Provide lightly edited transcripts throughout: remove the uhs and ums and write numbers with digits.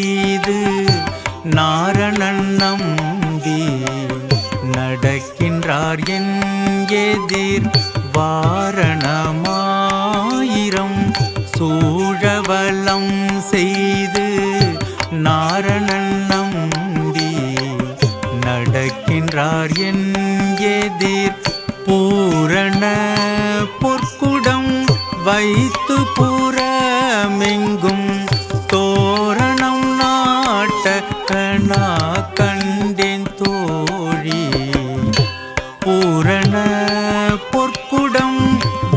செய்து நாரணன் நம்பி நடக்கின்றார் என் எதிர் வாரணமாயிரம் சூழவலம் செய்து நாரணன் நம்பி நடக்கின்றார் என் எதிர் பூரண பொற்குடம் வைத்து புறமெங்கும் தோரணம் நாட்ட கணா கண்டேன் தோழி. பூரண பொற்குடம்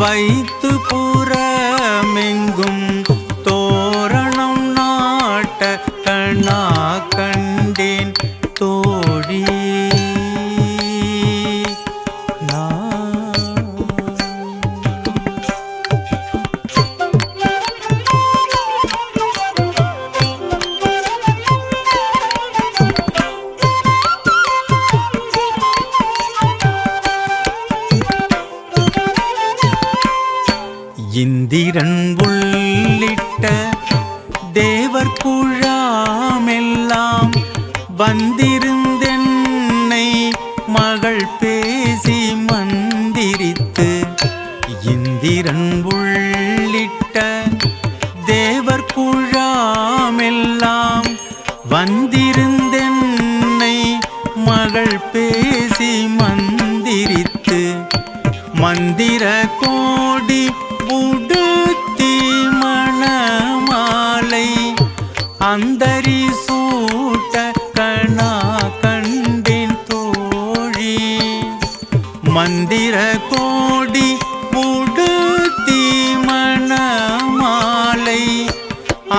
வைத்து புறமெங்கும் தோரணம் நாட்ட கணா கண்டேன் தோழி. இந்திரன் உள்ளிட்ட தேவர் குழாமெல்லாம் வந்திருந்தென்னை மகள் பேசி மந்திரித்து. இந்திரன் உள்ளிட்ட தேவர் குழாமெல்லாம் வந்திருந்தென்னை மகள் பேசி மந்திரித்து. மந்திர கோடி உடுத்தி மணமாலை அந்தரி சூட்ட கணா கண்டேன் தோழி. மந்திர கோடி உடுத்தி மணமாலை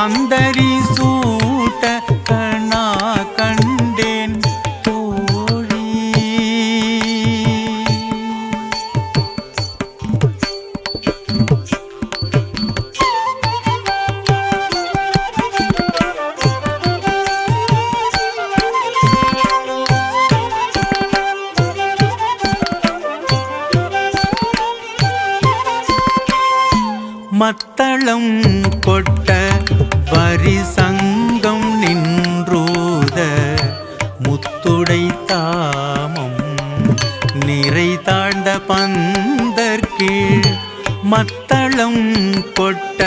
அந்தரி சூட்ட கணா கண்டேன் தோழி. மத்தளம் கொட்ட வரி சங்கம் நின்றூத முத்துடை தாமம் நிறை தாழ்ந்த பந்தர்கீழ். மத்தளம் கொட்ட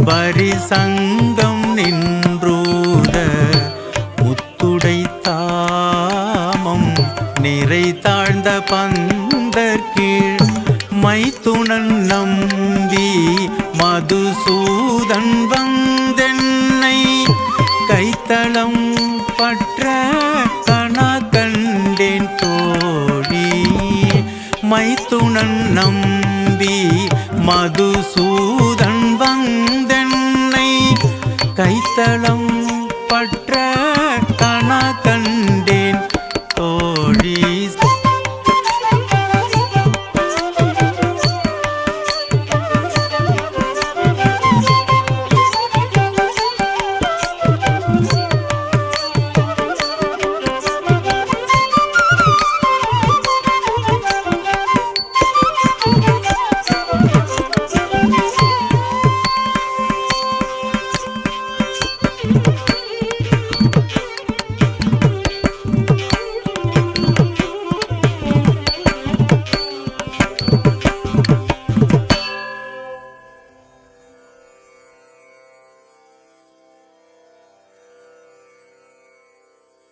வரி சங்கம் நின்றூத முத்துடை தாமம் நிறை தாழ்ந்த பந்தர்கீழ். மைத்துணன் நம்பி மதுசூதன் வந்தென்னை கைத்தளம் பற்ற கணா கண்டேன் தோழி. மைத்துணன் நம்பி மதுசூதன் வந்தென்னை கைத்தளம் பற்ற